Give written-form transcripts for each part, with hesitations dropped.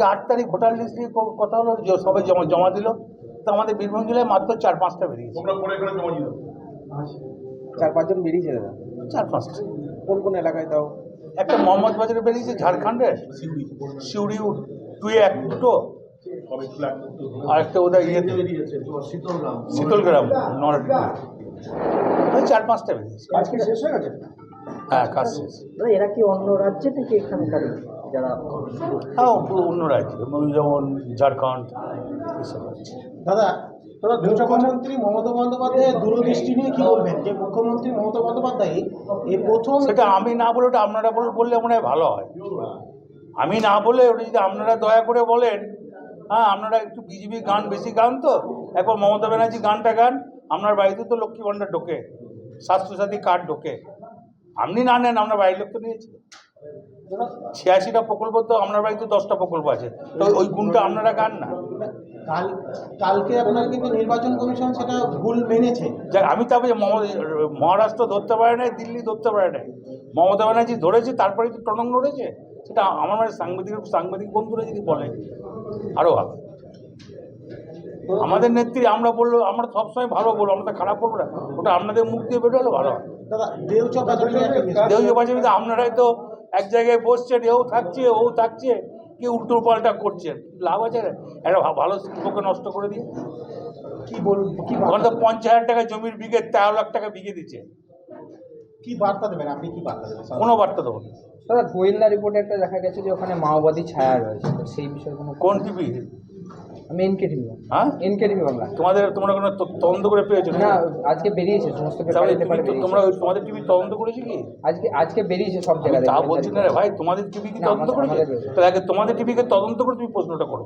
আজকে 8 তারিখ voter list নিয়ে কথা হলো, সবাই জমা দিল। তো আমাদের বীরভূম জেলায় মাত্র 4-5টা বেরিয়েছে। 4-5 জন বেরিয়েছে দাদা? 4-5টা। কোন কোন এলাকায় তাও? একটা মোহাম্মদ বাজারে বেরিয়েছে ঝাড়খণ্ডের, সিউড়ি 2-এ 2টো, আর একটা ওদের ইয়েতে শীতলগ্রাম নর্থ, 4-5টা বেরিয়েছে। আজকে শেষ হয়ে গেছে? হ্যাঁ, কাজ শেষ। এরা কি অন্য রাজ্যে থেকে এখানকার যারা? হ্যাঁ, অন্য রাজ্যে, যেমন ঝাড়খণ্ড এসব রাজ্যে। দাদা, মুখ্যমন্ত্রী মমতা বন্দ্যোপাধ্যায়ের দূরদৃষ্টি নিয়ে কি বলবেন? যে মুখ্যমন্ত্রী মমতা বন্দ্যোপাধ্যায় এই প্রথম, সেটা আমি না বলে ওটা আপনারা বললে মনে হয় ভালো হয়। আমি না বলে ওটা যদি আপনারা দয়া করে বলেন, হ্যাঁ আপনারা একটু বিজেপি গান বেশি গান, তো একবার মমতা ব্যানার্জি গানটা গান। আপনার বাড়িতে তো লক্ষ্মী ভাণ্ডার ঢোকে, স্বাস্থ্যসাথী কার্ড ঢোকে, আপনি না নেন, আপনার বাড়ির লোক তো নিয়েছে। 86টা প্রকল্প, তো আপনার বাড়িতে 10টা প্রকল্প আছে, তো ওই গুণটা আপনারা গান না। কালকে আপনার কিন্তু নির্বাচন কমিশন সেটা ভুল মেনেছে। যাক, আমি তো মহারাষ্ট্র ধরতে পারে নাই, দিল্লি ধরতে পারে নাই, মমতা ব্যানার্জি ধরেছে, তারপরে তো টনক নড়েছে। সেটা আমার মানে সাংবাদিক বন্ধুরা যদি বলে আরও ভালো। আমাদের নেত্রী আমরা বললো, আমরা সবসময় ভালো বলবো, আমরা তো খারাপ বলবো না। ওটা আপনাদের মুখ দিয়ে বেরোলে ভালো হয়। দাদা, দেউচা পাশাপাশি আপনারাই তো এক জায়গায় বসছেন, ও থাকছে, কি উল্টো পাল্টা করছেন, লাভ আছে? একটা ভালো শিল্পকে নষ্ট করে দিয়ে কি বলুন, কি ওখানে তো 50,000 টাকা জমির বিঘে 13 লাখ টাকা বিঘে দিচ্ছে। কি বার্তা দেবেন আপনি? কি বার্তা দেবেন? কোনো বার্তা দেবো না। দাদা, গোয়েন্দা রিপোর্টে একটা দেখা গেছে যে ওখানে মাওবাদী ছায়া রয়েছে, তো সেই বিষয়ে কোনো? কোন টিভি? আমি এনকে টিভি। হ্যাঁ, এনকে টিভি বাংলা। তোমরা কোনো তদন্ত করে পেয়েছো না, আজকে বেরিয়েছে সমস্ত পেপারে। তোমাদের টিভি তদন্ত করেছে কি? আজকে বেরিয়েছে সব জায়গায়। তা বলছি না রে ভাই, তোমাদের টিভি কি তদন্ত করেছে? তাহলে আগে তোমাদের টিভিকে তদন্ত করে তুমি প্রশ্নটা করো।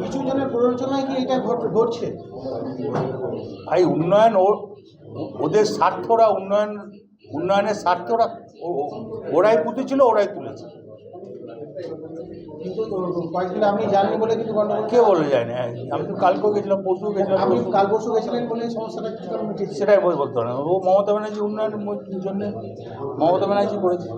কিছু জনের প্ররোচনায় কি এটা ঘটছে? ভাই, উন্নয়ন ওদের স্বার্থরা, উন্নয়নের স্বার্থরা ওরাই পুঁতেছিল, ওরাই তুলেছে। কিন্তু কয়েকদিন আপনি জানেন বলে কিন্তু কে বলে যায় না? আমি তো কালকেও গেছিলাম, পরশু গেছিলাম। আপনি কাল পরশু গেছিলেন বলে সমস্যাটা কিছুটা মিটেছে। সেটাই বলতে পারে না। ও মমতা ব্যানার্জি উন্নয়নের জন্য মমতা ব্যানার্জি করেছে।